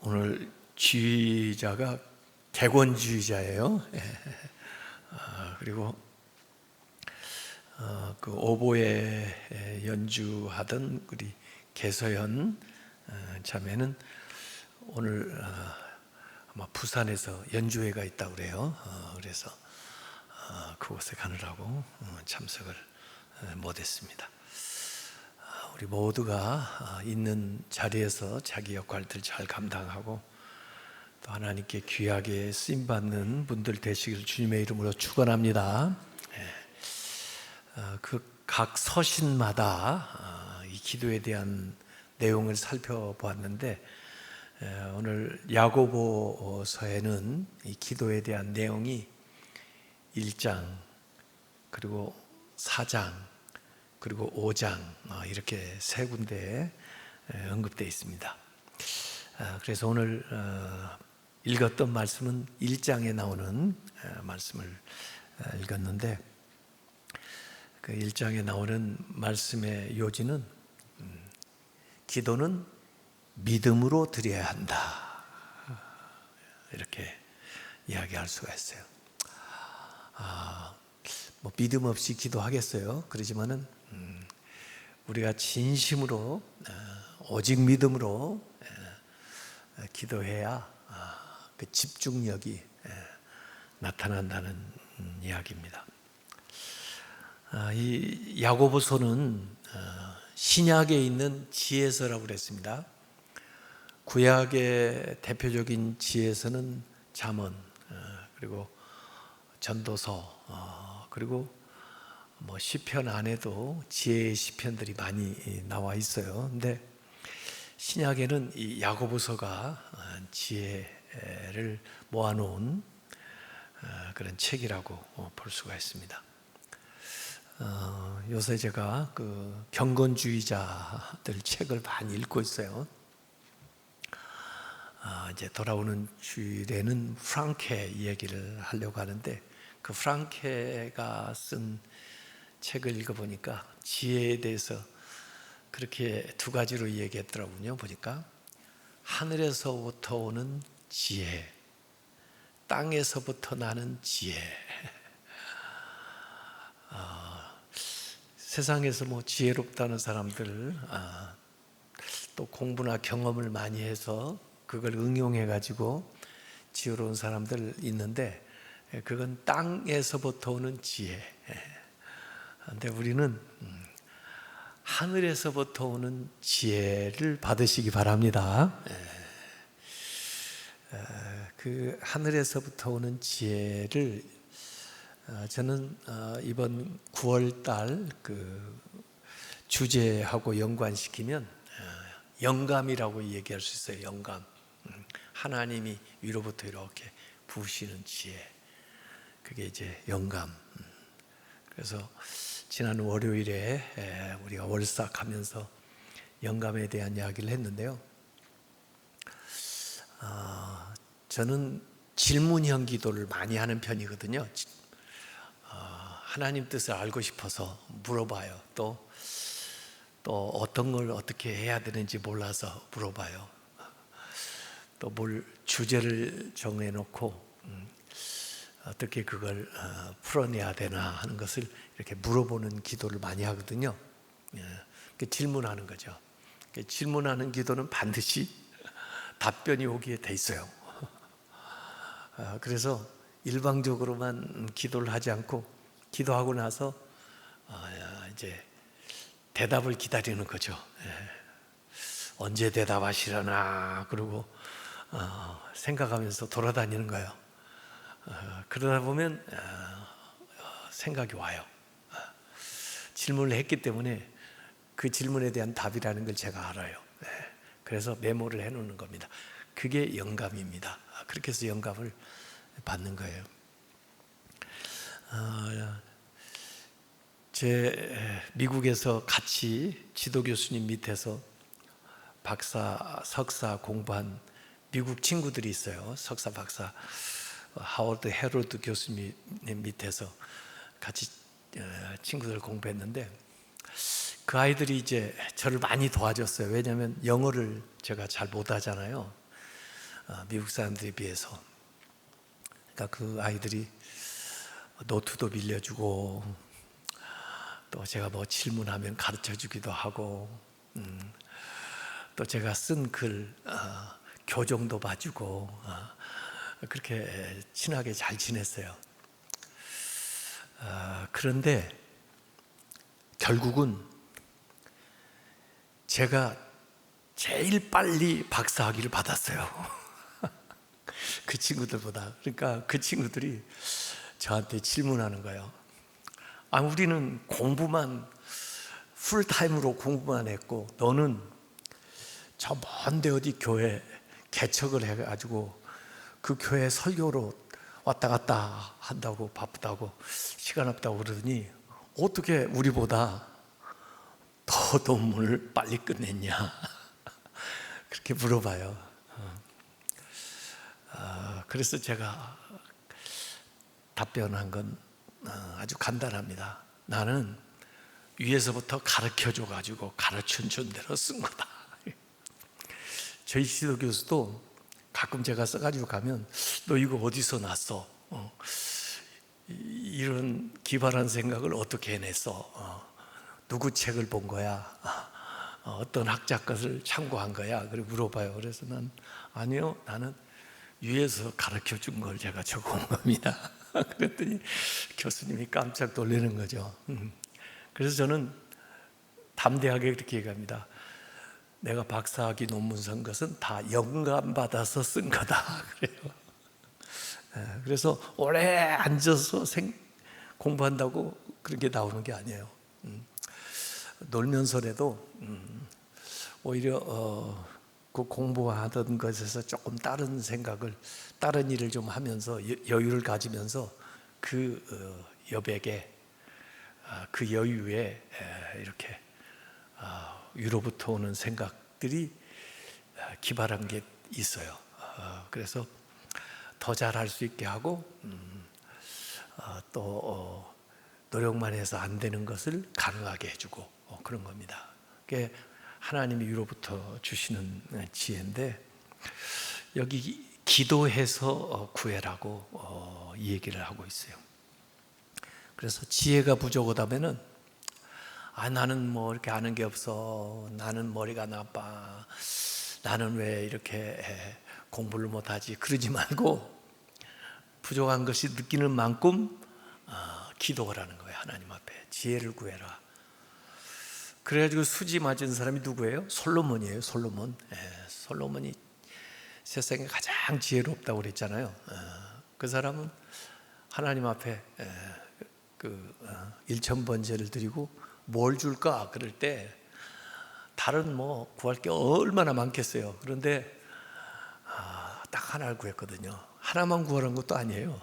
오늘 지휘자가 객원 지휘자예요. 그리고 그 오보에 연주하던 우리 개서연 자매는 오늘 아마 부산에서 연주회가 있다고 그래요. 그래서 그곳에 가느라고 참석을 못했습니다. 우리 모두가 있는 자리에서 자기 역할들 잘 감당하고 또 하나님께 귀하게 쓰임받는 분들 되시길 주님의 이름으로 축원합니다. 그 각 서신마다 이 기도에 대한 내용을 살펴보았는데 오늘 야고보서에는 이 기도에 대한 내용이 1장 그리고 4장 그리고 5장 이렇게 세 군데에 언급되어 있습니다. 그래서 오늘 읽었던 말씀은 1장에 나오는 말씀을 읽었는데 그 1장에 나오는 말씀의 요지는 기도는 믿음으로 드려야 한다 이렇게 이야기할 수가 있어요. 뭐 믿음 없이 기도하겠어요? 그러지만은 우리가 진심으로 오직 믿음으로 기도해야 그 집중력이 나타난다는 이야기입니다. 이 야고보서는 신약에 있는 지혜서라고 그랬습니다. 구약의 대표적인 지혜서는 잠언 그리고 전도서 그리고 뭐 시편 안에도 지혜의 시편들이 많이 나와 있어요. 근데 신약에는 이 야고보서가 지혜를 모아놓은 그런 책이라고 볼 수가 있습니다. 요새 제가 그 경건주의자들 책을 많이 읽고 있어요. 이제 돌아오는 주일에는 프랑케 이야기를 하려고 하는데 그 프랑케가 쓴 책을 읽어보니까 지혜에 대해서 그렇게 두 가지로 얘기했더라고요. 보니까 하늘에서부터 오는 지혜, 땅에서부터 나는 지혜. 세상에서 뭐 지혜롭다는 사람들 또 공부나 경험을 많이 해서 그걸 응용해 가지고 지혜로운 사람들 있는데 그건 땅에서부터 오는 지혜. 근데 우리는 하늘에서부터 오는 지혜를 받으시기 바랍니다. 그 하늘에서부터 오는 지혜를 저는 이번 9월 달 그 주제하고 연관시키면 영감이라고 얘기할 수 있어요. 영감. 하나님이 위로부터 이렇게 부으시는 지혜. 그게 이제 영감. 그래서 지난 월요일에 우리가 월삭하면서 영감에 대한 이야기를 했는데요. 저는 질문형 기도를 많이 하는 편이거든요. 하나님 뜻을 알고 싶어서 물어봐요. 또 어떤 걸 어떻게 해야 되는지 몰라서 물어봐요. 또 뭘 주제를 정해놓고 어떻게 그걸 풀어내야 되나 하는 것을 이렇게 물어보는 기도를 많이 하거든요. 질문하는 거죠. 질문하는 기도는 반드시 답변이 오기에 돼 있어요. 그래서 일방적으로만 기도를 하지 않고 기도하고 나서 이제 대답을 기다리는 거죠. 언제 대답하시려나 그러고 생각하면서 돌아다니는 거예요. 그러다 보면 생각이 와요. 질문을 했기 때문에 그 질문에 대한 답이라는 걸 제가 알아요. 그래서 메모를 해놓는 겁니다. 그게 영감입니다. 그렇게 해서 영감을 받는 거예요. 제 미국에서 같이 지도 교수님 밑에서 박사, 석사 공부한 미국 친구들이 있어요. 석사, 박사 하워드 헤로드 교수님 밑에서 같이 친구들 공부했는데 그 아이들이 이제 저를 많이 도와줬어요. 왜냐하면 영어를 제가 잘 못하잖아요. 미국 사람들에 비해서. 그러니까 그 아이들이 노트도 빌려주고 또 제가 뭐 질문하면 가르쳐주기도 하고 또 제가 쓴 글 교정도 봐주고 그렇게 친하게 잘 지냈어요. 그런데 결국은 제가 제일 빨리 박사학위를 받았어요. 그 친구들보다. 그러니까 그 친구들이 저한테 질문하는 거예요. 우리는 공부만 풀타임으로 공부만 했고 너는 저 먼데 어디 교회 개척을 해가지고 그 교회 설교로 왔다 갔다 한다고 바쁘다고 시간 없다고 그러더니 어떻게 우리보다 더 논문을 빨리 끝냈냐 그렇게 물어봐요. 그래서 제가 답변한 건 아주 간단합니다. 나는 위에서부터 가르쳐줘가지고 가르쳐준 대로 쓴 거다. 저희 시도 교수도 가끔 제가 써가지고 가면 너 이거 어디서 났어? 이런 기발한 생각을 어떻게 해냈어? 누구 책을 본 거야? 어떤 학자 것을 참고한 거야? 그리고 물어봐요. 그래서 난 아니요, 나는 위에서 가르쳐 준 걸 제가 적어온 겁니다. 그랬더니 교수님이 깜짝 놀라는 거죠. 그래서 저는 담대하게 그렇게 얘기합니다. 내가 박사학위 논문 쓴 것은 다 영감받아서 쓴 거다. 그래요. 그래서 오래 앉아서 공부한다고 그런 게 나오는 게 아니에요. 놀면서라도 오히려 그 공부하던 것에서 조금 다른 생각을, 다른 일을 좀 하면서 여유를 가지면서 그 여백에, 그 여유에 이렇게 위로부터 오는 생각들이 기발한 게 있어요. 그래서 더 잘할 수 있게 하고 또 노력만 해서 안 되는 것을 가능하게 해주고 그런 겁니다. 그게 하나님이 위로부터 주시는 지혜인데 여기 기도해서 구해라고 이 얘기를 하고 있어요. 그래서 지혜가 부족하다면은 나는 뭐 이렇게 아는 게 없어, 나는 머리가 나빠, 나는 왜 이렇게 공부를 못하지, 그러지 말고 부족한 것이 느끼는 만큼 기도하라는 거예요. 하나님 앞에 지혜를 구해라. 그래가지고 수지 맞은 사람이 누구예요? 솔로몬이에요. 솔로몬. 솔로몬이 세상에 가장 지혜롭다고 그랬잖아요. 그 사람은 하나님 앞에 그 1000번제를 드리고 뭘 줄까 그럴 때 다른 뭐 구할 게 얼마나 많겠어요. 그런데 딱 하나를 구했거든요. 하나만 구하라는 것도 아니에요.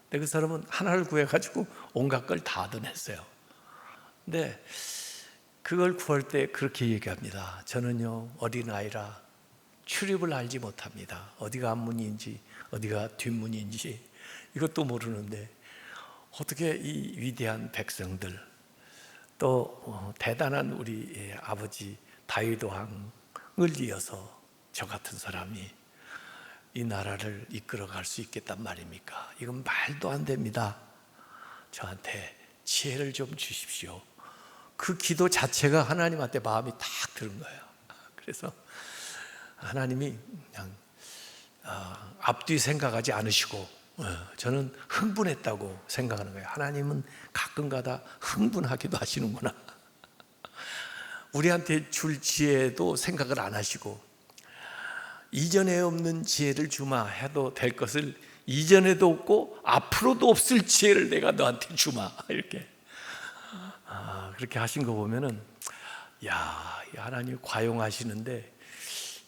근데 그 사람은 하나를 구해가지고 온갖 걸 다 얻어냈어요. 근데 그걸 구할 때 그렇게 얘기합니다. 저는요 어린아이라 출입을 알지 못합니다. 어디가 앞문인지 어디가 뒷문인지 이것도 모르는데 어떻게 이 위대한 백성들 또 대단한 우리 아버지 다윗 왕을 이어서 저 같은 사람이 이 나라를 이끌어 갈 수 있겠단 말입니까? 이건 말도 안 됩니다. 저한테 지혜를 좀 주십시오. 그 기도 자체가 하나님한테 마음이 탁 드는 거예요. 그래서 하나님이 그냥 앞뒤 생각하지 않으시고 저는 흥분했다고 생각하는 거예요. 하나님은 가끔가다 흥분하기도 하시는구나. 우리한테 줄 지혜도 생각을 안 하시고 이전에 없는 지혜를 주마 해도 될 것을 이전에도 없고 앞으로도 없을 지혜를 내가 너한테 주마 이렇게 그렇게 하신 거 보면은 야, 하나님 과용하시는데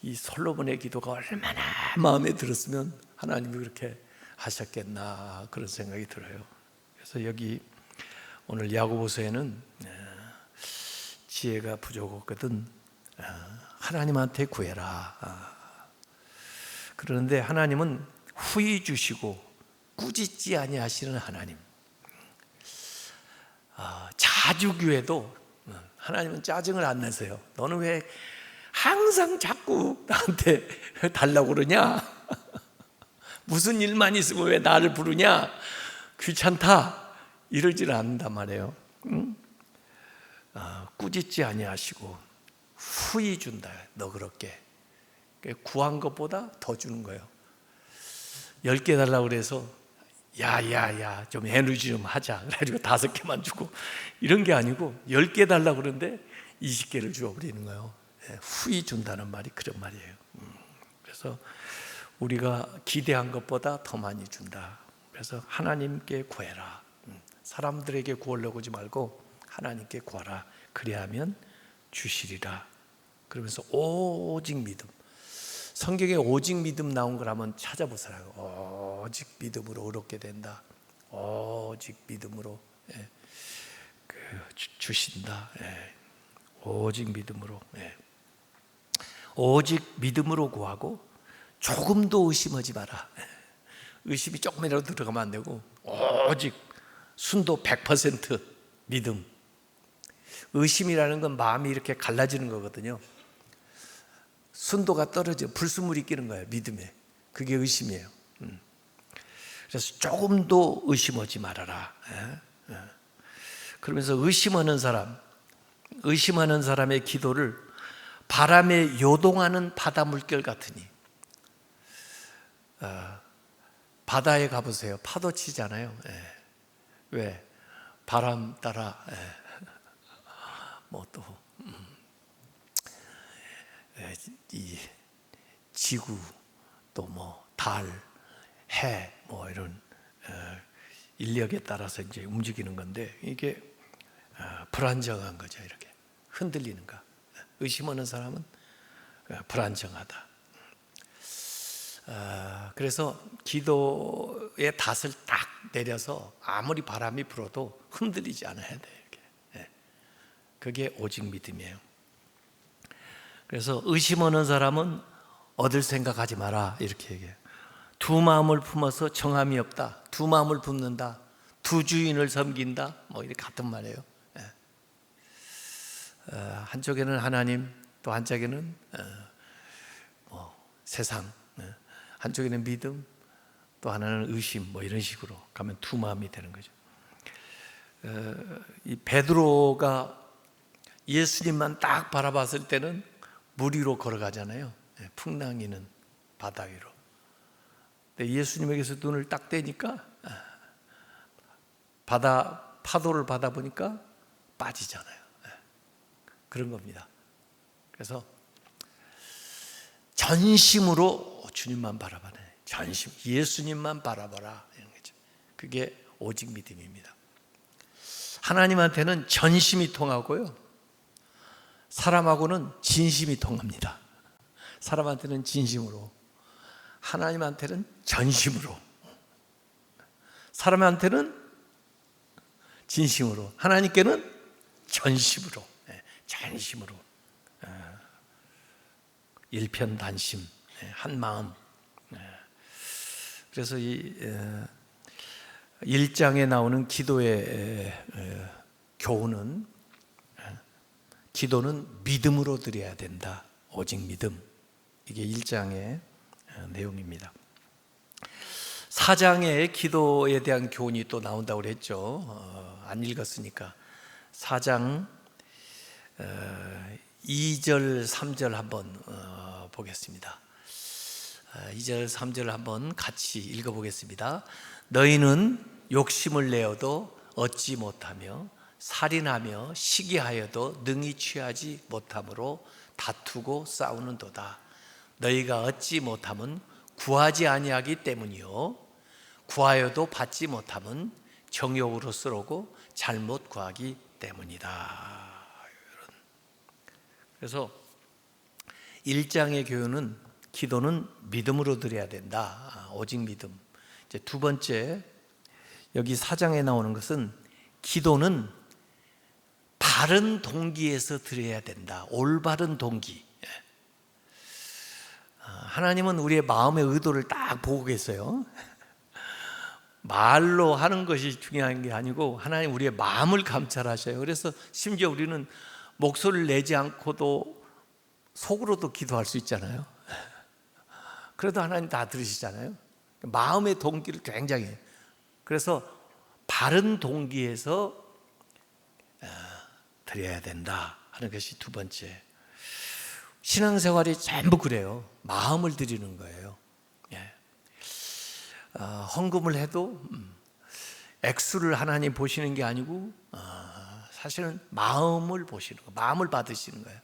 이 솔로몬의 기도가 얼마나 마음에 들었으면 하나님이 그렇게 하셨겠나 그런 생각이 들어요. 그래서 여기 오늘 야고보서에는 지혜가 부족하거든 하나님한테 구해라. 그런데 하나님은 후히 주시고 꾸짖지 아니하시는 하나님. 자주 구해도 하나님은 짜증을 안 내세요. 너는 왜 항상 자꾸 나한테 달라고 그러냐? 무슨 일만 있으면 왜 나를 부르냐? 귀찮다 이러지는 않는단 말이에요. 꾸짖지 아니하시고 후히 준다. 너그럽게 구한 것보다 더 주는 거예요. 10개 달라고 그래서 야야야 좀 에너지 좀 하자 그래가지고 5개만 주고 이런 게 아니고 10개 달라고 그러는데 20개를 주어버리는 거예요. 후히 준다는 말이 그런 말이에요. 그래서 우리가 기대한 것보다 더 많이 준다. 그래서 하나님께 구해라. 사람들에게 구하려고 하지 말고 하나님께 구하라. 그리하면 주시리라. 그러면서 오직 믿음. 성경에 오직 믿음 나온 걸 한번 찾아보세요. 오직 믿음으로 의롭게 된다. 오직 믿음으로 주신다. 오직 믿음으로. 오직 믿음으로 구하고 조금도 의심하지 마라. 의심이 조금이라도 들어가면 안 되고 오직 순도 100% 믿음. 의심이라는 건 마음이 이렇게 갈라지는 거거든요. 순도가 떨어져 불순물이 끼는 거예요. 믿음에. 그게 의심이에요. 그래서 조금도 의심하지 말아라. 그러면서 의심하는 사람의 기도를 바람에 요동하는 바다 물결 같으니. 바다에 가보세요. 파도 치잖아요. 왜? 바람 따라 이 지구 또 달, 해 이런 인력에 따라서 이제 움직이는 건데 이게 불안정한 거죠. 이렇게 흔들리는 거. 의심하는 사람은 불안정하다. 그래서 기도의 닷을 딱 내려서 아무리 바람이 불어도 흔들리지 않아야 돼요. 이렇게. 그게 오직 믿음이에요. 그래서 의심하는 사람은 얻을 생각하지 마라 이렇게 얘기해요. 두 마음을 품어서 정함이 없다. 두 마음을 품는다. 두 주인을 섬긴다. 이렇게 같은 말이에요. 한쪽에는 하나님, 또 한쪽에는 세상, 한쪽에는 믿음, 또 하나는 의심, 이런 식으로 가면 두 마음이 되는 거죠. 이 베드로가 예수님만 딱 바라봤을 때는 물 위로 걸어가잖아요. 풍랑이는 바다 위로. 근데 예수님에게서 눈을 딱 떼니까 파도를 받아보니까 빠지잖아요. 그런 겁니다. 그래서 전심으로 주님만 바라봐라. 전심, 예수님만 바라봐라. 이런 거죠. 그게 오직 믿음입니다. 하나님한테는 전심이 통하고요. 사람하고는 진심이 통합니다. 사람한테는 진심으로, 하나님한테는 전심으로. 사람한테는 진심으로, 하나님께는 전심으로. 전심으로. 일편단심, 한 마음. 그래서 이 1장에 나오는 기도의 교훈은 기도는 믿음으로 드려야 된다. 오직 믿음. 이게 1장의 내용입니다. 4장에 기도에 대한 교훈이 또 나온다고 그랬죠. 안 읽었으니까 4장 2절 3절 한번 보겠습니다. 2절 3절 한번 같이 읽어보겠습니다. 너희는 욕심을 내어도 얻지 못하며 살인하며 시기하여도 능히 취하지 못함으로 다투고 싸우는도다. 너희가 얻지 못함은 구하지 아니하기 때문이요 구하여도 받지 못함은 정욕으로 쓰러고 잘못 구하기 때문이다. 그래서 1장의 교훈은 기도는 믿음으로 드려야 된다. 오직 믿음. 이제 두 번째, 여기 4장에 나오는 것은 기도는 바른 동기에서 드려야 된다. 올바른 동기. 하나님은 우리의 마음의 의도를 딱 보고 계세요. 말로 하는 것이 중요한 게 아니고 하나님 우리의 마음을 감찰하셔요. 그래서 심지어 우리는 목소리를 내지 않고도 속으로도 기도할 수 있잖아요. 그래도 하나님 다 들으시잖아요. 마음의 동기를 굉장히 해요. 그래서 바른 동기에서 드려야 된다 하는 것이 두 번째. 신앙생활이 전부 그래요. 마음을 드리는 거예요. 헌금을 해도 액수를 하나님 보시는 게 아니고 사실은 마음을 보시는 거예요. 마음을 받으시는 거예요.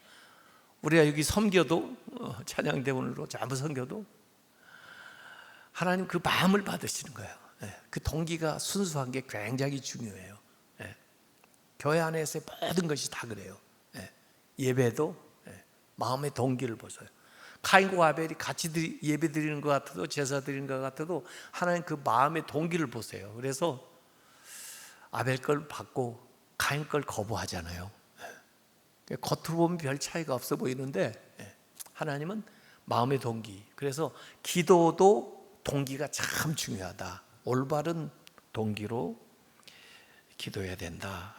우리가 여기 섬겨도 찬양대원으로 전부 섬겨도 하나님 그 마음을 받으시는 거예요. 그 동기가 순수한 게 굉장히 중요해요. 교회 안에서의 모든 것이 다 그래요. 예배도 마음의 동기를 보세요. 카인과 아벨이 같이 예배 드리는 것 같아도 제사 드리는 것 같아도 하나님 그 마음의 동기를 보세요. 그래서 아벨 걸 받고 카인 걸 거부하잖아요. 겉으로 보면 별 차이가 없어 보이는데 하나님은 마음의 동기. 그래서 기도도 동기가 참 중요하다. 올바른 동기로 기도해야 된다.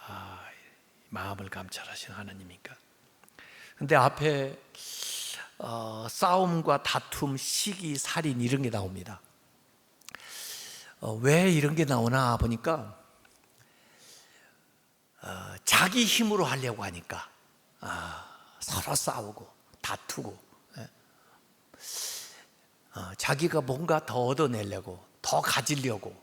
마음을 감찰하시는 하나님이니까. 근데 앞에 싸움과 다툼, 시기, 살인 이런 게 나옵니다. 왜 이런 게 나오나 보니까 자기 힘으로 하려고 하니까 서로 싸우고 다투고 자기가 뭔가 더 얻어내려고 더 가지려고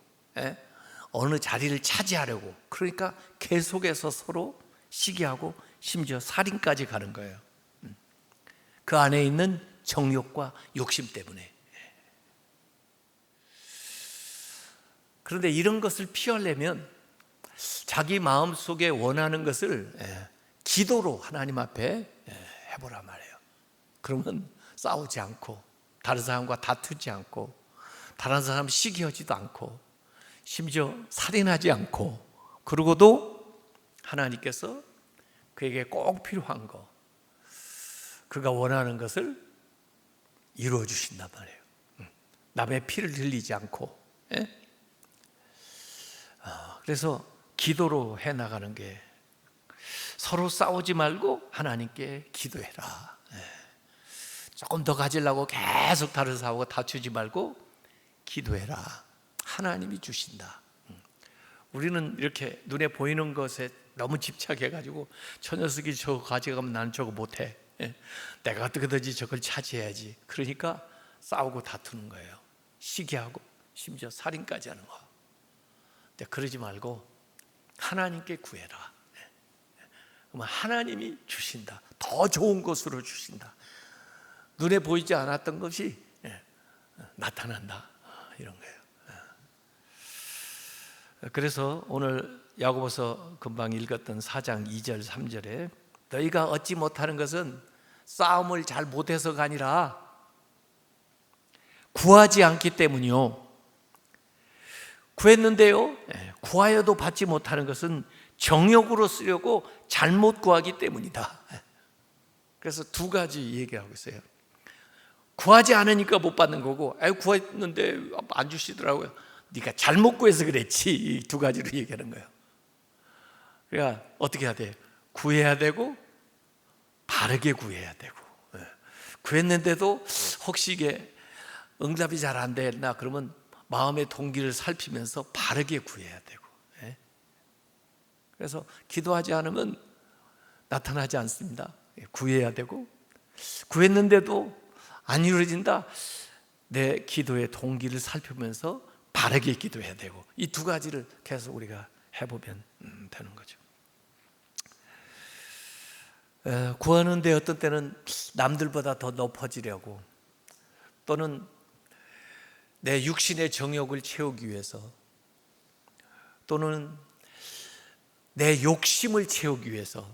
어느 자리를 차지하려고 그러니까 계속해서 서로 시기하고 심지어 살인까지 가는 거예요. 그 안에 있는 정욕과 욕심 때문에. 그런데 이런 것을 피하려면 자기 마음속에 원하는 것을 기도로 하나님 앞에 해보란 말이에요. 그러면 싸우지 않고 다른 사람과 다투지 않고 다른 사람 시기하지도 않고 심지어 살인하지 않고 그러고도 하나님께서 그에게 꼭 필요한 거 그가 원하는 것을 이루어 주신단 말이에요. 남의 피를 흘리지 않고. 그래서 기도로 해나가는 게 서로 싸우지 말고 하나님께 기도해라. 조금 더 가지려고 계속 다른 사람하고 다투지 말고 기도해라. 하나님이 주신다. 우리는 이렇게 눈에 보이는 것에 너무 집착해가지고 저 녀석이 저거 가져가면 나는 저거 못해. 내가 어떻게든지 저걸 차지해야지. 그러니까 싸우고 다투는 거예요. 시기하고 심지어 살인까지 하는 거. 근데 그러지 말고 하나님께 구해라. 그러면 하나님이 주신다. 더 좋은 것으로 주신다. 눈에 보이지 않았던 것이 나타난다. 이런 거예요. 그래서 오늘 야고보서 금방 읽었던 4장 2절 3절에 너희가 얻지 못하는 것은 싸움을 잘 못해서가 아니라 구하지 않기 때문이요. 구했는데요, 구하여도 받지 못하는 것은 정욕으로 쓰려고 잘못 구하기 때문이다. 그래서 두 가지 얘기하고 있어요. 구하지 않으니까 못 받는 거고, 구했는데 안 주시더라고요. 네가 잘못 구해서 그랬지. 이 두 가지로 얘기하는 거예요. 그러니까 어떻게 해야 돼? 구해야 되고 바르게 구해야 되고. 구했는데도 혹시 이게 응답이 잘 안 됐나 그러면 마음의 동기를 살피면서 바르게 구해야 되고. 그래서 기도하지 않으면 나타나지 않습니다. 구해야 되고 구했는데도 안 이루어진다. 내 기도의 동기를 살피면서 바르게 기도해야 되고 이 두 가지를 계속 우리가 해보면 되는 거죠. 구하는데 어떤 때는 남들보다 더 높아지려고 또는 내 육신의 정욕을 채우기 위해서 또는 내 욕심을 채우기 위해서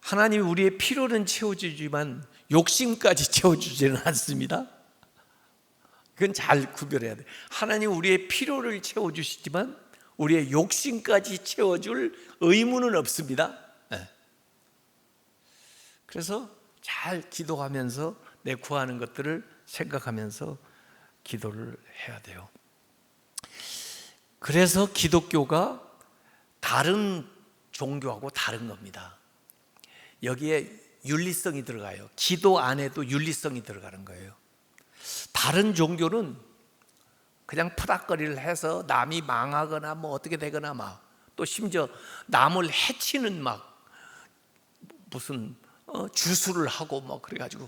하나님이 우리의 필요는 채워주지만 욕심까지 채워주지는 않습니다. 그건 잘 구별해야 돼. 하나님 우리의 필요를 채워주시지만 우리의 욕심까지 채워줄 의무는 없습니다. 그래서 잘 기도하면서 내 구하는 것들을 생각하면서 기도를 해야 돼요. 그래서 기독교가 다른 종교하고 다른 겁니다. 여기에 윤리성이 들어가요. 기도 안에도 윤리성이 들어가는 거예요. 다른 종교는 그냥 푸닥거리를 해서 남이 망하거나 뭐 어떻게 되거나 막, 또 심지어 남을 해치는 막 무슨 주술을 하고 뭐 그래가지고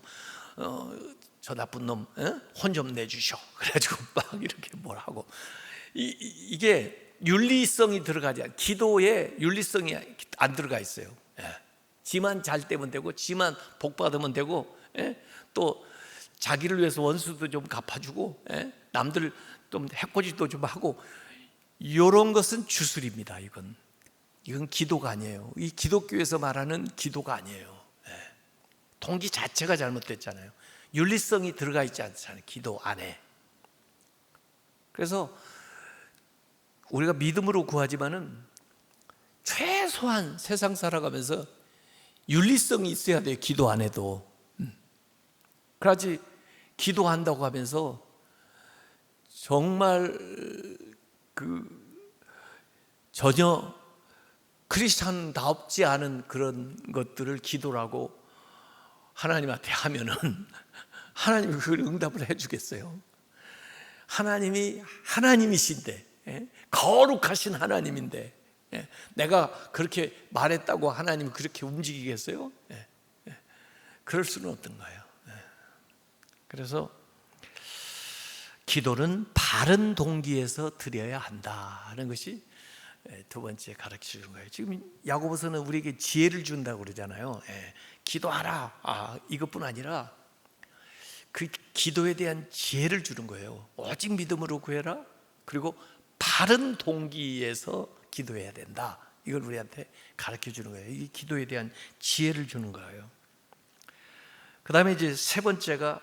저 나쁜 놈 혼 좀 내주셔 그래가지고 막 이렇게 뭘 하고, 이게 윤리성이 들어가지 않, 기도에 윤리성이 안 들어가 있어요. 지만 잘 되면 되고, 지만 복 받으면 되고, 또 자기를 위해서 원수도 좀 갚아주고, 남들 좀 해코지도 좀 하고, 이런 것은 주술입니다. 이건 기도가 아니에요. 이 기독교에서 말하는 기도가 아니에요. 동기 자체가 잘못됐잖아요. 윤리성이 들어가 있지 않잖아요, 기도 안에. 그래서 우리가 믿음으로 구하지만은 최소한 세상 살아가면서 윤리성이 있어야 돼요, 기도 안에도. 그래야지 기도한다고 하면서 정말 전혀 크리스찬답지 않은 그런 것들을 기도라고 하나님한테 하면은 하나님이 그걸 응답을 해주겠어요? 하나님이 하나님이신데, 거룩하신 하나님인데, 내가 그렇게 말했다고 하나님이 그렇게 움직이겠어요? 그럴 수는 없던 거예요. 그래서 기도는 바른 동기에서 드려야 한다는 것이 두 번째 가르쳐 주는 거예요. 지금 야고보서는 우리에게 지혜를 준다고 그러잖아요. 기도하라. 이것뿐 아니라 그 기도에 대한 지혜를 주는 거예요. 오직 믿음으로 구해라. 그리고 바른 동기에서 기도해야 된다. 이걸 우리한테 가르쳐 주는 거예요. 이 기도에 대한 지혜를 주는 거예요. 그 다음에 이제 세 번째가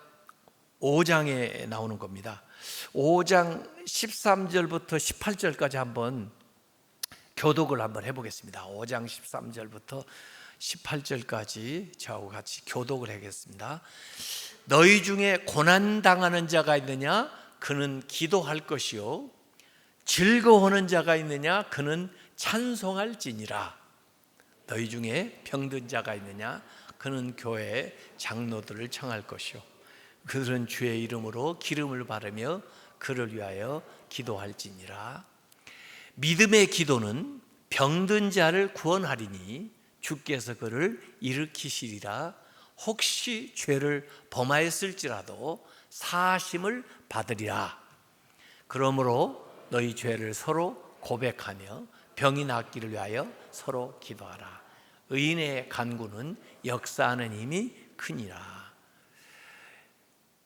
5장에 나오는 겁니다. 5장 13절부터 18절까지 한번 교독을 한번 해보겠습니다. 5장 13절부터 18절까지 저하고 같이 교독을 하겠습니다. 너희 중에 고난당하는 자가 있느냐? 그는 기도할 것이요, 즐거워하는 자가 있느냐? 그는 찬송할지니라. 너희 중에 병든 자가 있느냐? 그는 교회의 장로들을 청할 것이요, 그들은 주의 이름으로 기름을 바르며 그를 위하여 기도할지니라. 믿음의 기도는 병든 자를 구원하리니 주께서 그를 일으키시리라. 혹시 죄를 범하였을지라도 사심을 받으리라. 그러므로 너희 죄를 서로 고백하며 병이 낫기를 위하여 서로 기도하라. 의인의 간구는 역사하는 힘이 크니라.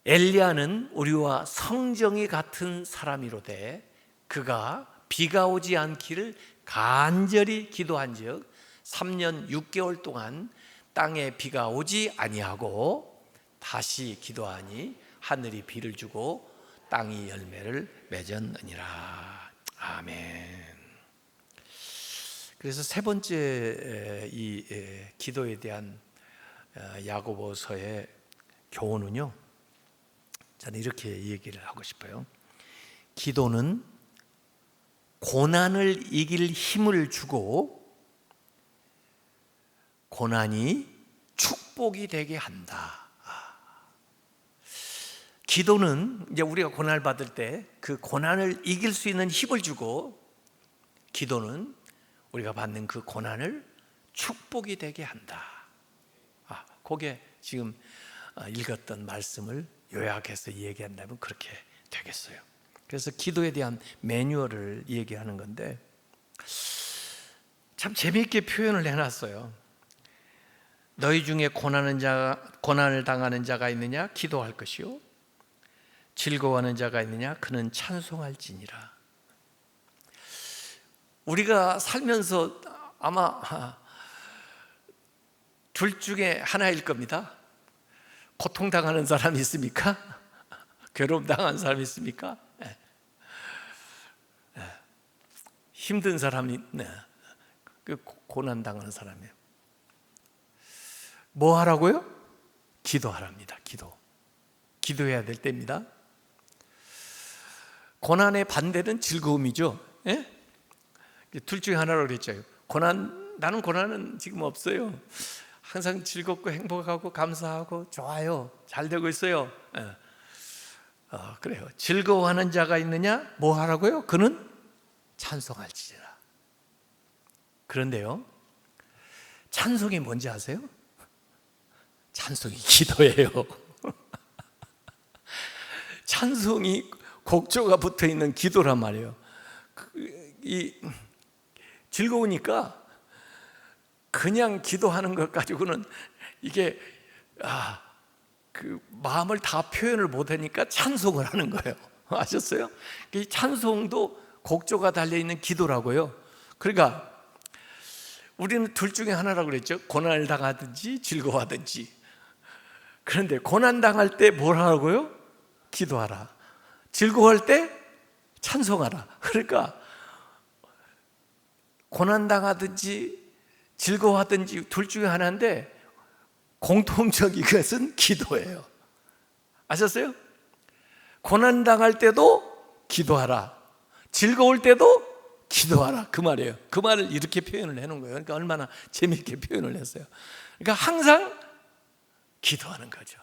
엘리야는 우리와 성정이 같은 사람이로되 그가 비가 오지 않기를 간절히 기도한즉 3년 6개월 동안 땅에 비가 오지 아니하고 다시 기도하니 하늘이 비를 주고 땅이 열매를 맺었느니라. 아멘. 그래서 세 번째 이 기도에 대한 야고보서의 교훈은요, 저는 이렇게 얘기를 하고 싶어요. 기도는 고난을 이길 힘을 주고 고난이 축복이 되게 한다. 기도는 이제 우리가 고난을 받을 때 그 고난을 이길 수 있는 힘을 주고, 기도는 우리가 받는 그 고난을 축복이 되게 한다. 그게 지금 읽었던 말씀을 요약해서 얘기한다면 그렇게 되겠어요. 그래서 기도에 대한 매뉴얼을 얘기하는 건데 참 재미있게 표현을 해놨어요. 너희 중에 고난을 당하는 자가 있느냐? 기도할 것이요, 즐거워하는 자가 있느냐? 그는 찬송할지니라. 우리가 살면서 아마 둘 중에 하나일 겁니다. 고통당하는 사람이 있습니까? 괴로움 당하는 사람이 있습니까? 힘든 사람이, 그 고난 당하는 사람이에요. 뭐 하라고요? 기도하랍니다. 기도해야 될 때입니다. 고난의 반대는 즐거움이죠. 둘 중에 하나라고 그랬죠. 나는 고난은 지금 없어요. 항상 즐겁고 행복하고 감사하고 좋아요. 잘 되고 있어요. 그래요. 즐거워하는 자가 있느냐? 뭐 하라고요? 그는 찬송할지니라. 그런데요, 찬송이 뭔지 아세요? 찬송이 기도예요. 찬송이 곡조가 붙어 있는 기도란 말이에요. 즐거우니까 그냥 기도하는 것 가지고는 이게 그 마음을 다 표현을 못하니까 찬송을 하는 거예요. 아셨어요? 이 찬송도 곡조가 달려 있는 기도라고요. 그러니까 우리는 둘 중에 하나라고 그랬죠. 고난을 당하든지 즐거워하든지. 그런데 고난 당할 때 뭘 하라고요? 기도하라. 즐거워할 때 찬송하라. 그러니까 고난 당하든지 즐거워하든지 둘 중에 하나인데 공통적인 것은 기도예요. 아셨어요? 고난 당할 때도 기도하라. 즐거울 때도 기도하라. 그 말이에요. 그 말을 이렇게 표현을 해놓은 거예요. 그러니까 얼마나 재미있게 표현을 했어요. 그러니까 항상 기도하는 거죠.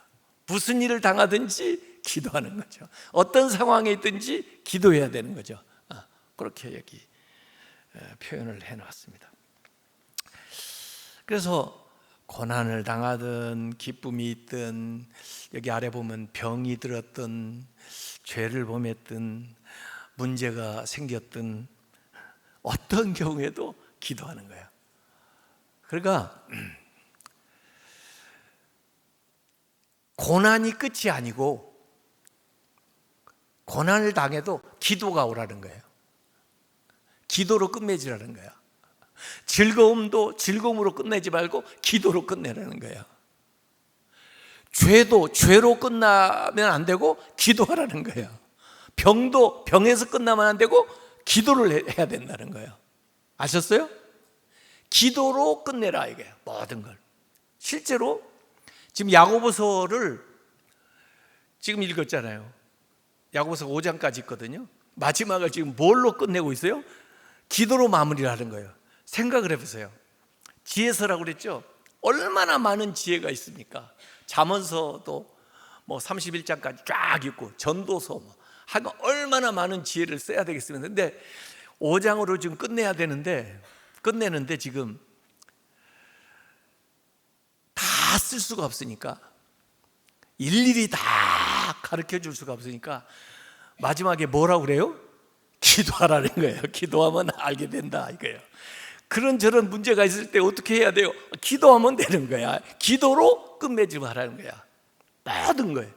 무슨 일을 당하든지 기도하는 거죠. 어떤 상황에 있든지 기도해야 되는 거죠. 그렇게 여기 표현을 해놨습니다. 그래서 고난을 당하든 기쁨이 있든 여기 아래 보면 병이 들었든 죄를 범했든 문제가 생겼든 어떤 경우에도 기도하는 거예요. 그러니까 고난이 끝이 아니고 고난을 당해도 기도가 오라는 거예요. 기도로 끝맺으라는 거예요. 즐거움도 즐거움으로 끝내지 말고 기도로 끝내라는 거예요. 죄도 죄로 끝나면 안 되고 기도하라는 거예요. 병도 병에서 끝나면 안 되고 기도를 해야 된다는 거예요. 아셨어요? 기도로 끝내라 이게 모든 걸. 실제로 지금 야고보서를 지금 읽었잖아요. 야고보서 5장까지 있거든요. 마지막을 지금 뭘로 끝내고 있어요? 기도로 마무리를 하는 거예요. 생각을 해보세요. 지혜서라고 그랬죠? 얼마나 많은 지혜가 있습니까? 잠언서도 뭐 31장까지 쫙 있고 전도서 뭐 하여간 얼마나 많은 지혜를 써야 되겠습니까? 근데 5장으로 지금 끝내는데 지금 다 쓸 수가 없으니까, 일일이 다 가르쳐 줄 수가 없으니까 마지막에 뭐라고 그래요? 기도하라는 거예요. 기도하면 알게 된다 이거예요. 그런저런 문제가 있을 때 어떻게 해야 돼요? 기도하면 되는 거야. 기도로 끝맺지 말라는 거야. 모든 거예요.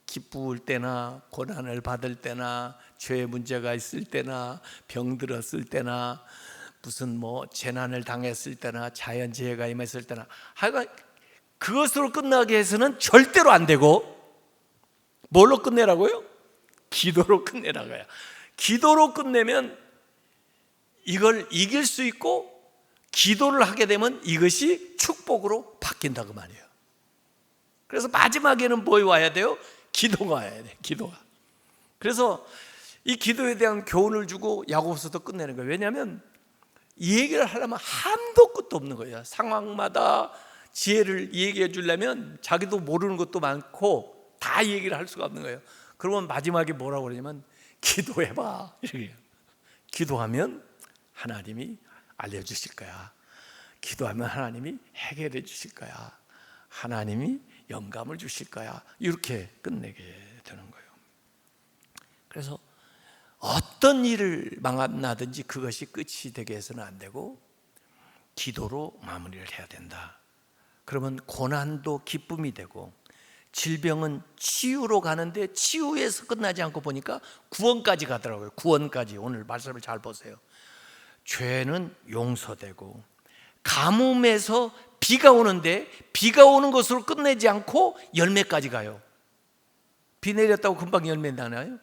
기쁠 때나 고난을 받을 때나 죄의 문제가 있을 때나 병들었을 때나 무슨 뭐 재난을 당했을 때나 자연재해가 임했을 때나 하여간 그것으로 끝나게 해서는 절대로 안 되고 뭘로 끝내라고요? 기도로 끝내라고요. 기도로 끝내면 이걸 이길 수 있고 기도를 하게 되면 이것이 축복으로 바뀐다 그 말이에요. 그래서 마지막에는 뭐 와야 돼요? 기도가 와야 돼요. 기도가. 그래서 이 기도에 대한 교훈을 주고 야고보서도 끝내는 거예요. 왜냐하면 이 얘기를 하려면 한도 끝도 없는 거예요. 상황마다 지혜를 얘기해 주려면 자기도 모르는 것도 많고 다 얘기를 할 수가 없는 거예요. 그러면 마지막에 뭐라고 그러냐면 기도해봐 이렇게. 기도하면 하나님이 알려주실 거야. 기도하면 하나님이 해결해 주실 거야. 하나님이 영감을 주실 거야. 이렇게 끝내게 되는 거예요. 그래서 어떤 일을 만나든지 그것이 끝이 되게 해서는 안 되고 기도로 마무리를 해야 된다. 그러면 고난도 기쁨이 되고 질병은 치유로 가는데 치유에서 끝나지 않고 보니까 구원까지 가더라고요. 구원까지. 오늘 말씀을 잘 보세요. 죄는 용서되고 가뭄에서 비가 오는데 비가 오는 것으로 끝내지 않고 열매까지 가요. 비 내렸다고 금방 열매 나나요?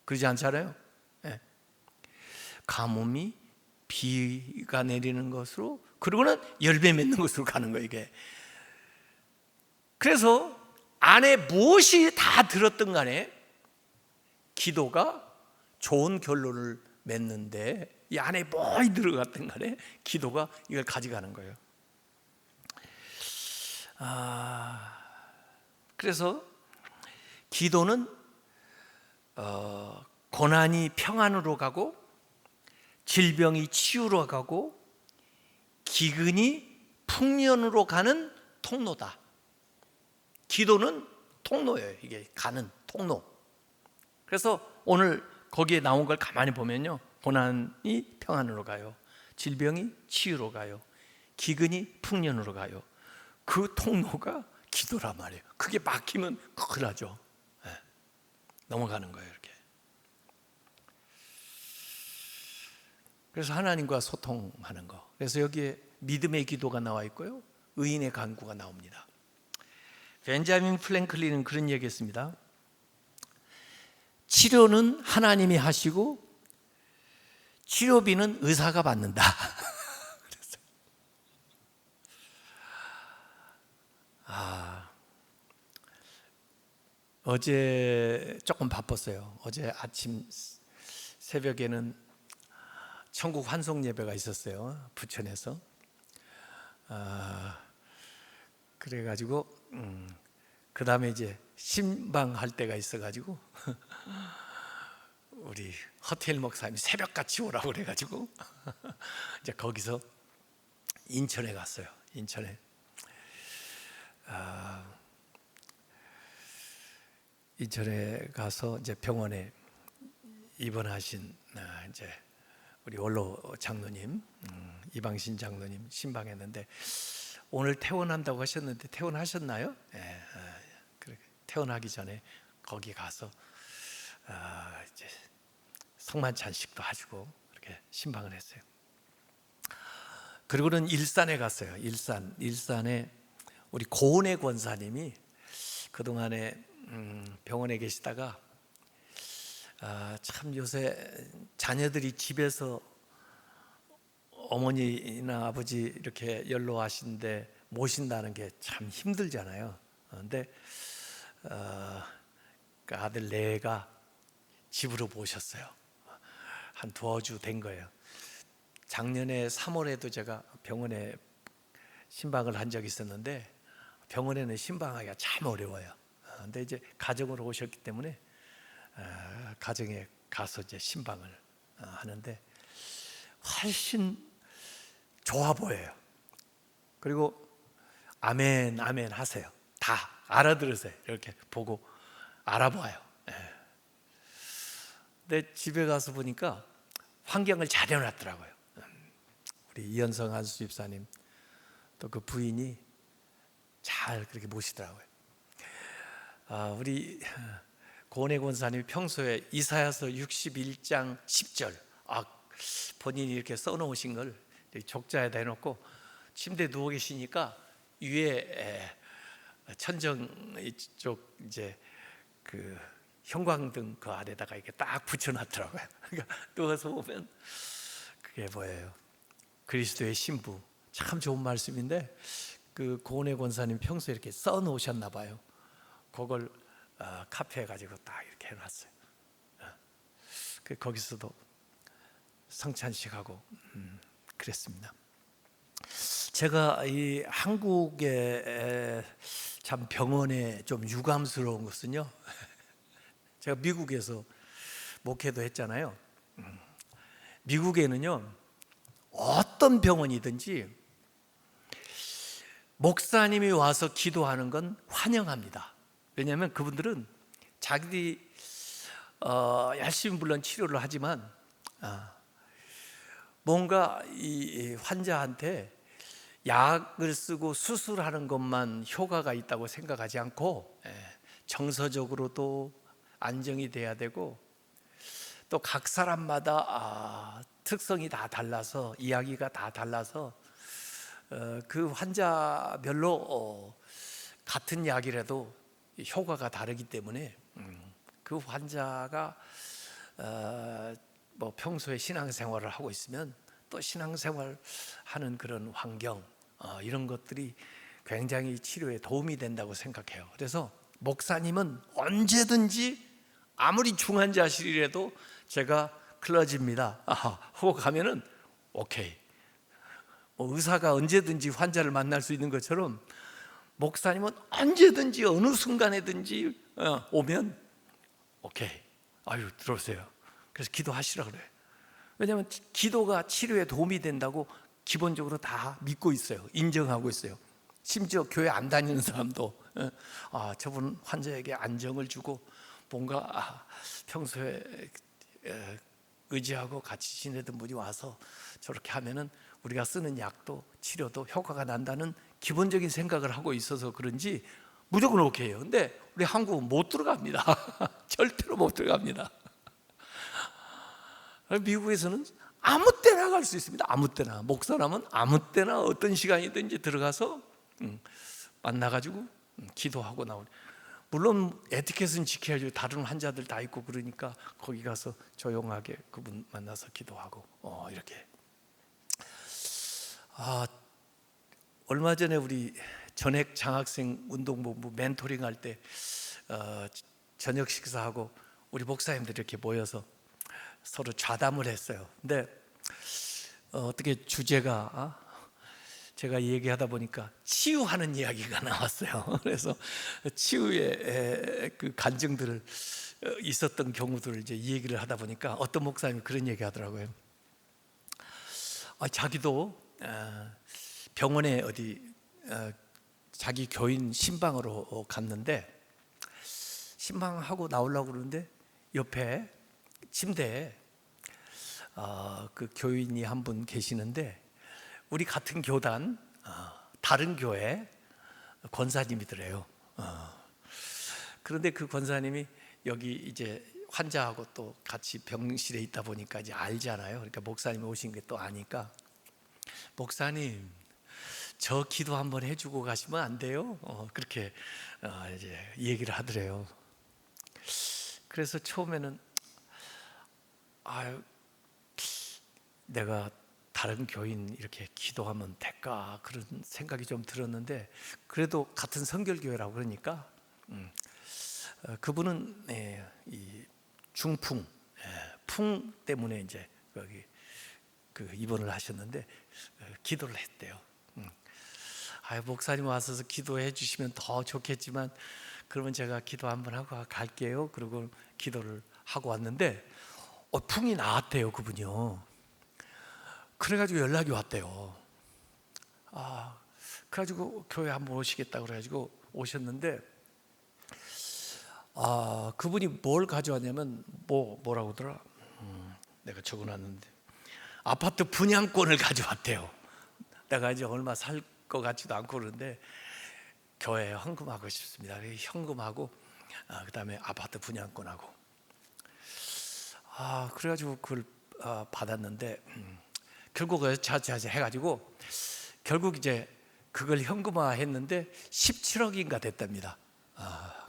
그러지 않잖아요. 네. 가뭄이 비가 내리는 것으로 그리고는 열매 맺는 것으로 가는 거예요 이게. 그래서 안에 무엇이 다 들었든 간에 기도가 좋은 결론을 맺는데 이 안에 뭐이 들어갔든 간에 기도가 이걸 가져가는 거예요. 그래서 기도는 고난이 평안으로 가고 질병이 치유로 가고 기근이 풍년으로 가는 통로다. 기도는 통로예요. 이게 가는 통로. 그래서 오늘 거기에 나온 걸 가만히 보면요, 고난이 평안으로 가요, 질병이 치유로 가요, 기근이 풍년으로 가요. 그 통로가 기도란 말이에요. 그게 막히면 큰일 나죠. 네. 넘어가는 거예요, 이렇게. 그래서 하나님과 소통하는 거. 그래서 여기에 믿음의 기도가 나와 있고요, 의인의 간구가 나옵니다. 벤자민 프랭클린은 그런 얘기했습니다. 치료는 하나님이 하시고 치료비는 의사가 받는다. 어제 조금 바빴어요. 어제 아침 새벽에는 천국 환송 예배가 있었어요, 부천에서. 그래가지고 그 다음에 이제 신방할 때가 있어가지고 우리 허태일 목사님이 새벽같이 오라고 그래가지고 이제 거기서 인천에 갔어요. 인천에 가서 이제 병원에 입원하신 이제 우리 원로 장로님, 이방신 장로님 신방했는데, 오늘 퇴원한다고 하셨는데 퇴원하셨나요? 네, 퇴원하기 전에 거기 가서 이제 성만찬식도 하시고 그렇게 신방을 했어요. 그리고는 일산에 갔어요. 일산에 우리 고은혜 권사님이 그동안에 병원에 계시다가 참 요새 자녀들이 집에서 어머니나 아버지 이렇게 연로하신데 모신다는 게 참 힘들잖아요. 그런데 그 아들 내가 집으로 모셨어요. 한 두어 주 된 거예요. 작년에 3월에도 제가 병원에 신방을 한 적이 있었는데, 병원에는 신방하기가 참 어려워요. 근데 이제 가정으로 오셨기 때문에 가정에 가서 이제 신방을 하는데 훨씬 좋아 보여요. 그리고 아멘 아멘 하세요. 다 알아들으세요. 이렇게 보고 알아봐요. 근데 집에 가서 보니까 환경을 잘 해놨더라고요. 우리 이현성 한수 집사님 또 그 부인이 잘 그렇게 모시더라고요. 우리 고은혜 권사님이 평소에 이사야서 61장 10절 본인이 이렇게 써놓으신 걸 족자에다 해놓고 침대에 누워 계시니까 위에 천정 이쪽 이제 그 형광등 그 아래다가 이렇게 딱 붙여놨더라고요. 그러니까 누워서 보면 그게 뭐예요? 그리스도의 신부. 참 좋은 말씀인데 그 고은혜 권사님 평소에 이렇게 써놓으셨나 봐요. 그걸 카페에 가지고 딱 이렇게 해놨어요. 거기서도 성찬식하고 그랬습니다. 제가 이 한국의 참 병원에 좀 유감스러운 것은요, 제가 미국에서 목회도 했잖아요. 미국에는요, 어떤 병원이든지 목사님이 와서 기도하는 건 환영합니다. 왜냐하면 그분들은 자기들이 열심히 물론 치료를 하지만 뭔가 이 환자한테 약을 쓰고 수술하는 것만 효과가 있다고 생각하지 않고 정서적으로도 안정이 돼야 되고, 또 각 사람마다 특성이 다 달라서, 이야기가 다 달라서 그 환자별로 같은 약이라도 효과가 다르기 때문에 그 환자가 뭐 평소에 신앙생활을 하고 있으면 또 신앙생활 하는 그런 환경, 이런 것들이 굉장히 치료에 도움이 된다고 생각해요. 그래서 목사님은 언제든지 아무리 중환자실이라도 제가 클러지입니다 하고 가면은 오케이. 의사가 언제든지 환자를 만날 수 있는 것처럼 목사님은 언제든지 어느 순간에든지 오면 오케이. 아유, 들어오세요. 그래서 기도하시라 그래요. 왜냐하면 기도가 치료에 도움이 된다고 기본적으로 다 믿고 있어요. 인정하고 있어요. 심지어 교회 안 다니는 사람도 저분 환자에게 안정을 주고 뭔가 평소에 의지하고 같이 지내던 분이 와서 저렇게 하면은 우리가 쓰는 약도 치료도 효과가 난다는 기본적인 생각을 하고 있어서 그런지 무조건 오케이 해요. 근데 우리 한국은 못 들어갑니다. 절대로 못 들어갑니다. 미국에서는 아무 때나 갈 수 있습니다. 아무 때나. 목사라면 아무 때나 어떤 시간이든지 들어가서 만나가지고 기도하고 나오는. 물론 에티켓은 지켜야죠. 다른 환자들 다 있고 그러니까 거기 가서 조용하게 그분 만나서 기도하고 이렇게. 얼마 전에 우리 전액 장학생 운동본부 멘토링 할 때 저녁 식사하고 우리 목사님들이 이렇게 모여서 서로 좌담을 했어요. 근데 어떻게 주제가 제가 얘기하다 보니까 치유하는 이야기가 나왔어요. 그래서 치유의 그 간증들을 있었던 경우들을 이제 얘기를 하다 보니까 어떤 목사님이 그런 얘기 하더라고요. 자기도 병원에 어디 자기 교인 신방으로 갔는데 신방하고 나오려고 그러는데 옆에 침대에 그 교인이 한 분 계시는데 우리 같은 교단 다른 교회 권사님이더래요. 그런데 그 권사님이 여기 이제 환자하고 또 같이 병실에 있다 보니까 이제 알잖아요. 그러니까 목사님이 오신 게 또 아니까 목사님 저 기도 한번 해주고 가시면 안 돼요? 그렇게 이제 얘기를 하더래요. 그래서 처음에는 내가 다른 교인 이렇게 기도하면 될까 그런 생각이 좀 들었는데 그래도 같은 성결교회라고 그러니까 그분은 이 중풍, 풍 때문에 이제 거기 그 입원을 하셨는데 기도를 했대요. 목사님 와서 기도해 주시면 더 좋겠지만 그러면 제가 기도 한번 하고 갈게요. 그리고 기도를 하고 왔는데 풍이 나왔대요, 그분이요. 그래가지고 연락이 왔대요. 그래가지고 교회 한번 오시겠다 그래가지고 오셨는데 그분이 뭘 가져왔냐면 뭐라고 하더라? 내가 적어놨는데 아파트 분양권을 가져왔대요. 내가 이제 얼마 살 것 같지도 않고 그러는데 교회에 헌금하고 싶습니다. 현금하고 그다음에 아파트 분양권하고 그래가지고 그걸 받았는데 결국 자자자 해가지고 결국 이제 그걸 현금화했는데 17억인가 됐답니다.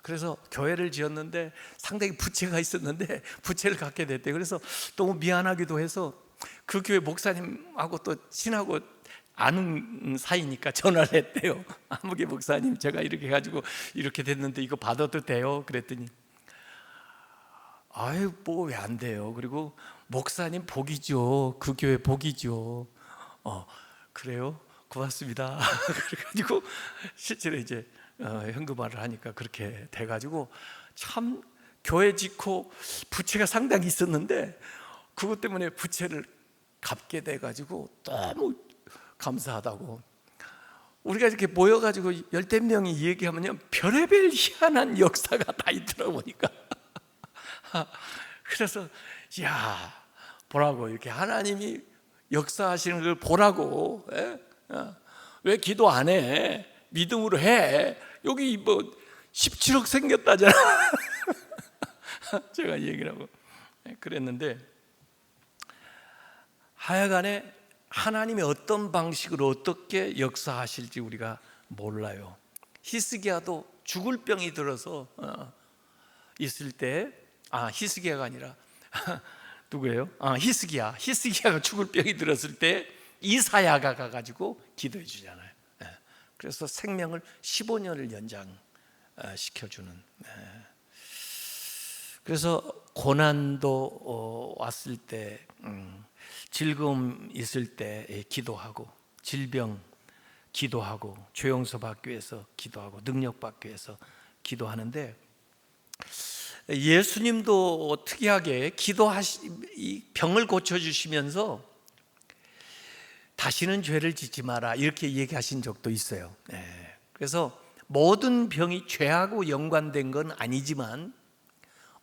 그래서 교회를 지었는데 상당히 부채가 있었는데 부채를 갚게 됐대요. 그래서 너무 미안하기도 해서 그 교회 목사님하고 또 친하고 아는 사이니까 전화를 했대요. 아무개 목사님 제가 이렇게 해가지고 이렇게 됐는데 이거 받아도 돼요? 그랬더니 뭐 왜 안 돼요? 그리고 목사님 복이죠. 그 교회 복이죠. 그래요? 고맙습니다. 그래가지고 실제로 이제 현금화를 하니까 그렇게 돼가지고 참 교회 짓고 부채가 상당히 있었는데 그것 때문에 부채를 갚게 돼가지고 너무 감사하다고. 우리가 이렇게 모여가지고 열댓 명이 얘기하면 별의별 희한한 역사가 다 있더라 보니까 그래서 보라고 이렇게 하나님이 역사하시는 걸 보라고. 왜 기도 안 해? 믿음으로 해. 여기 17억 생겼다잖아. 제가 얘기를 하고 그랬는데 하여간에 하나님이 어떤 방식으로 어떻게 역사하실지 우리가 몰라요. 히스기야도 죽을 병이 들어서 있을 때 히스기야가 아니라 누구예요? 히스기야가 죽을 병이 들었을 때 이사야가 가가지고 기도해 주잖아요. 그래서 생명을 15년을 연장시켜주는. 그래서 고난도 왔을 때 즐거움 있을 때 기도하고 질병 기도하고 죄용서 받기 위해서 기도하고 능력 받기 위해서 기도하는데 예수님도 특이하게 이 병을 고쳐주시면서 다시는 죄를 짓지 마라 이렇게 얘기하신 적도 있어요. 그래서 모든 병이 죄하고 연관된 건 아니지만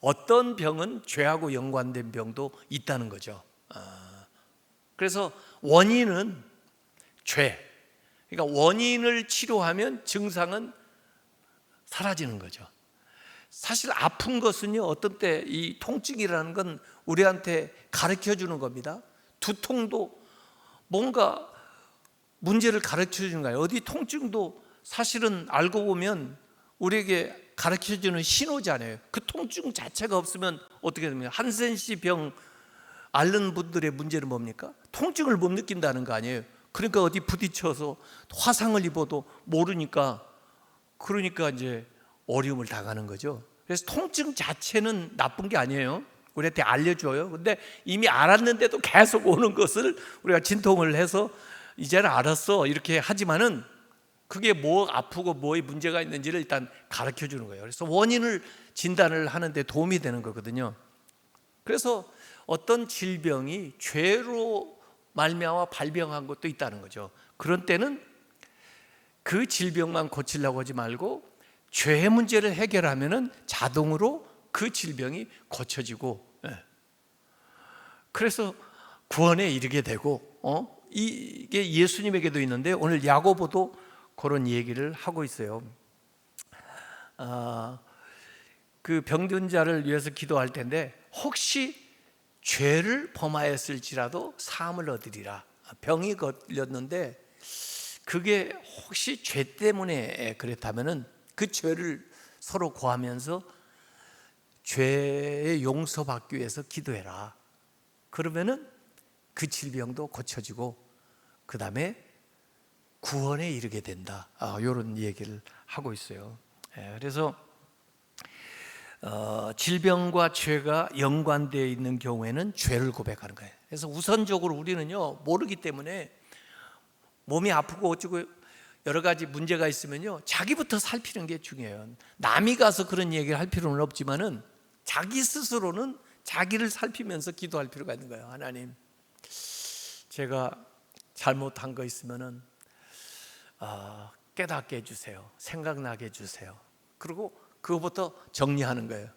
어떤 병은 죄하고 연관된 병도 있다는 거죠. 그래서 원인은 죄. 그러니까 원인을 치료하면 증상은 사라지는 거죠. 사실 아픈 것은요, 어떤 때 이 통증이라는 건 우리한테 가르쳐 주는 겁니다. 두통도 뭔가 문제를 가르쳐 주는 거예요. 어디 통증도 사실은 알고 보면 우리에게 가르쳐 주는 신호잖아요. 그 통증 자체가 없으면 어떻게 됩니까? 한센시 병 앓는 분들의 문제는 뭡니까? 통증을 못 느낀다는 거 아니에요. 그러니까 어디 부딪혀서 화상을 입어도 모르니까 그러니까 이제 어려움을 당하는 거죠. 그래서 통증 자체는 나쁜 게 아니에요. 우리한테 알려줘요. 근데 이미 알았는데도 계속 오는 것을 우리가 진통을 해서 이제는 알았어 이렇게 하지만은 그게 뭐 아프고 뭐에 문제가 있는지를 일단 가르쳐 주는 거예요. 그래서 원인을 진단을 하는데 도움이 되는 거거든요. 그래서 어떤 질병이 죄로 말미암아 발병한 것도 있다는 거죠. 그런 때는 그 질병만 고치려고 하지 말고 죄의 문제를 해결하면은 자동으로 그 질병이 고쳐지고, 그래서 구원에 이르게 되고, 이게 예수님에게도 있는데 오늘 야고보도 그런 얘기를 하고 있어요. 그 병든 자를 위해서 기도할 텐데 혹시 죄를 범하였을지라도 사함을 얻으리라. 병이 걸렸는데 그게 혹시 죄 때문에 그랬다면은 그 죄를 서로 구하면서 죄의 용서받기 위해서 기도해라. 그러면은 그 질병도 고쳐지고 그 다음에 구원에 이르게 된다. 이런 얘기를 하고 있어요. 그래서 질병과 죄가 연관되어 있는 경우에는 죄를 고백하는 거예요. 그래서 우선적으로 우리는요 모르기 때문에 몸이 아프고 어쩌고 여러 가지 문제가 있으면요 자기부터 살피는 게 중요해요. 남이 가서 그런 얘기를 할 필요는 없지만은 자기 스스로는 자기를 살피면서 기도할 필요가 있는 거예요. 하나님, 제가 잘못한 거 있으면은 깨닫게 해주세요. 생각나게 해주세요. 그리고 그거부터 정리하는 거예요.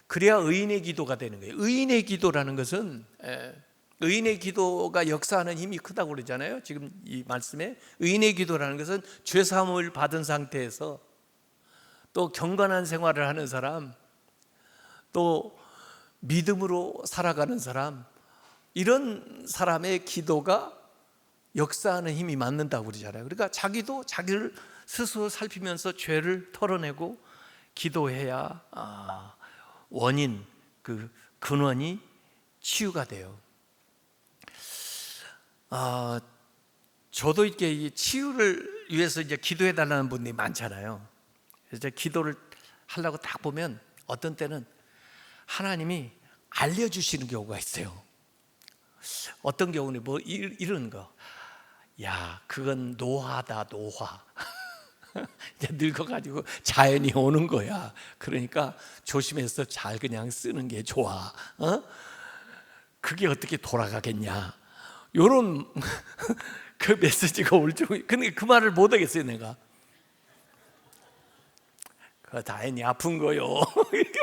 그래야 의인의 기도가 되는 거예요. 의인의 기도라는 것은 의인의 기도가 역사하는 힘이 크다고 그러잖아요. 지금 이 말씀에 의인의 기도라는 것은 죄 사함을 받은 상태에서 또 경건한 생활을 하는 사람, 또 믿음으로 살아가는 사람, 이런 사람의 기도가 역사하는 힘이 맞는다고 그러잖아요. 그러니까 자기도 자기를 스스로 살피면서 죄를 털어내고 기도해야 원인, 그 근원이 치유가 돼요. 저도 이렇게 치유를 위해서 이제 기도해 달라는 분들이 많잖아요. 그래서 기도를 하려고 딱 보면 어떤 때는 하나님이 알려주시는 경우가 있어요. 어떤 경우는 뭐 이런 거, 야, 그건 노화다, 노화. 이제 늙어가지고 자연이 오는 거야. 그러니까 조심해서 잘 그냥 쓰는 게 좋아. 그게 어떻게 돌아가겠냐. 요런 그 메시지가 올 줄. 근데 그 말을 못 하겠어요, 내가. 그 다행히 아픈 거요. 이렇게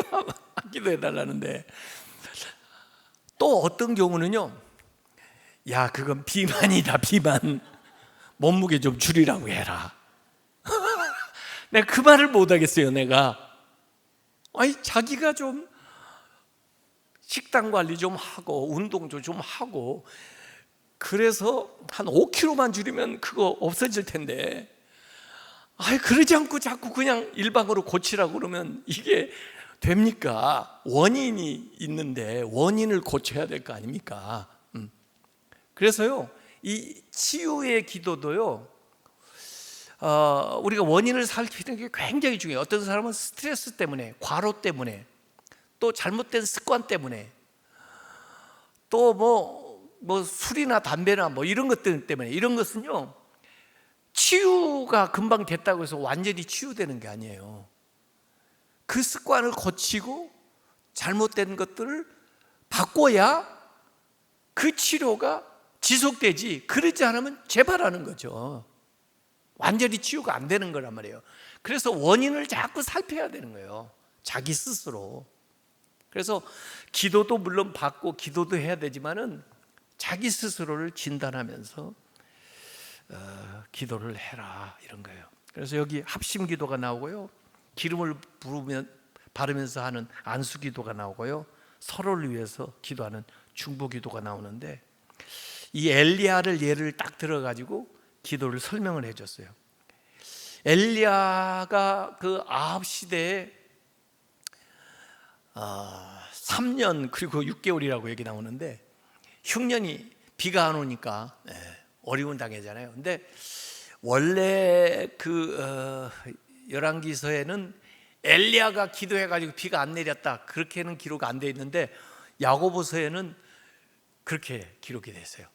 기도해 달라는데. 또 어떤 경우는요, 야, 그건 비만이다, 비만. 몸무게 좀 줄이라고 해라. 내가 그 말을 못 하겠어요, 내가. 아니, 자기가 좀 식단 관리 좀 하고 운동 좀 하고 그래서 한 5kg만 줄이면 그거 없어질 텐데, 아니, 그러지 않고 자꾸 그냥 일방으로 고치라고 그러면 이게 됩니까? 원인이 있는데 원인을 고쳐야 될 거 아닙니까? 그래서요, 이 치유의 기도도요, 우리가 원인을 살피는 게 굉장히 중요해요. 어떤 사람은 스트레스 때문에, 과로 때문에, 또 잘못된 습관 때문에, 또 뭐 술이나 담배나 뭐 이런 것들 때문에, 이런 것은요 치유가 금방 됐다고 해서 완전히 치유되는 게 아니에요. 그 습관을 고치고 잘못된 것들을 바꿔야 그 치료가 지속되지, 그러지 않으면 재발하는 거죠. 완전히 치유가 안 되는 거란 말이에요. 그래서 원인을 자꾸 살펴야 되는 거예요, 자기 스스로. 그래서 기도도 물론 받고 기도도 해야 되지만은 자기 스스로를 진단하면서 기도를 해라, 이런 거예요. 그래서 여기 합심 기도가 나오고요, 기름을 바르면서 하는 안수 기도가 나오고요, 서로를 위해서 기도하는 중보 기도가 나오는데, 이 엘리야를 예를 딱 들어가지고 기도를 설명을 해줬어요. 엘리야가 그 아합 시대에 3년 그리고 6개월이라고 얘기 나오는데, 흉년이 비가 안 오니까 어려운 당해잖아요. 근데 원래 그 열왕기서에는 엘리야가 기도해가지고 비가 안 내렸다, 그렇게는 기록 안 돼 있는데, 야고보서에는 그렇게 기록이 됐어요.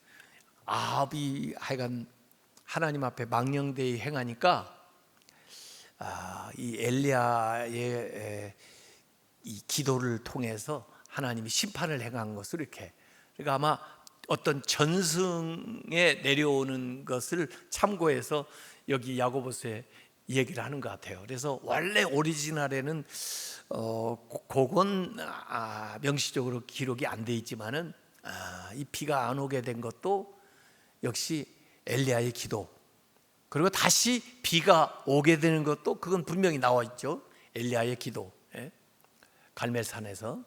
아합이 하여간 하나님 앞에 망령되이 행하니까 이 엘리야의 이 기도를 통해서 하나님이 심판을 행한 것을 이렇게, 그러니까 아마 어떤 전승에 내려오는 것을 참고해서 여기 야고보서에 얘기를 하는 것 같아요. 그래서 원래 오리지널에는 그건 명시적으로 기록이 안 돼 있지만은 이 비가 안 오게 된 것도 역시 엘리야의 기도, 그리고 다시 비가 오게 되는 것도 그건 분명히 나와 있죠. 엘리야의 기도, 갈멜산에서.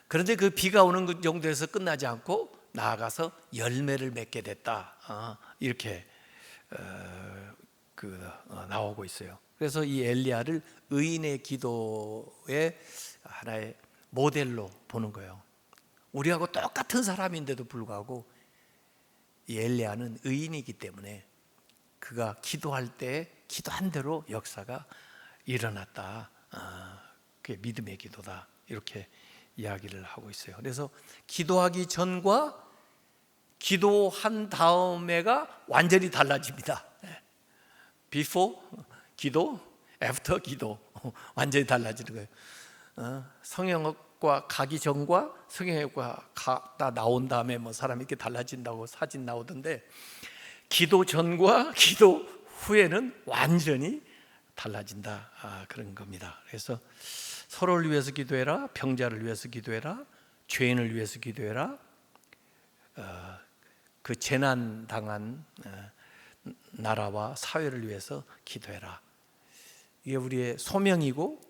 그런데 그 비가 오는 그 정도에서 끝나지 않고 나아가서 열매를 맺게 됐다, 이렇게 나오고 있어요. 그래서 이 엘리야를 의인의 기도의 하나의 모델로 보는 거예요. 우리하고 똑같은 사람인데도 불구하고 이 엘리야는 의인이기 때문에 그가 기도할 때 기도한 대로 역사가 일어났다, 그게 믿음의 기도다, 이렇게 이야기를 하고 있어요. 그래서 기도하기 전과 기도한 다음에가 완전히 달라집니다. Before 기도, After 기도, 완전히 달라지는 거예요. 성형외과 가기 전과 성형외과 갔다 나온 다음에 뭐 사람이 이렇게 달라진다고 사진 나오던데, 기도 전과 기도 후에는 완전히 달라진다, 그런 겁니다. 그래서 서로를 위해서 기도해라, 병자를 위해서 기도해라, 죄인을 위해서 기도해라, 그 재난 당한 나라와 사회를 위해서 기도해라. 이게 우리의 소명이고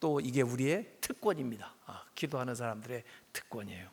또 이게 우리의 특권입니다. 기도하는 사람들의 특권이에요.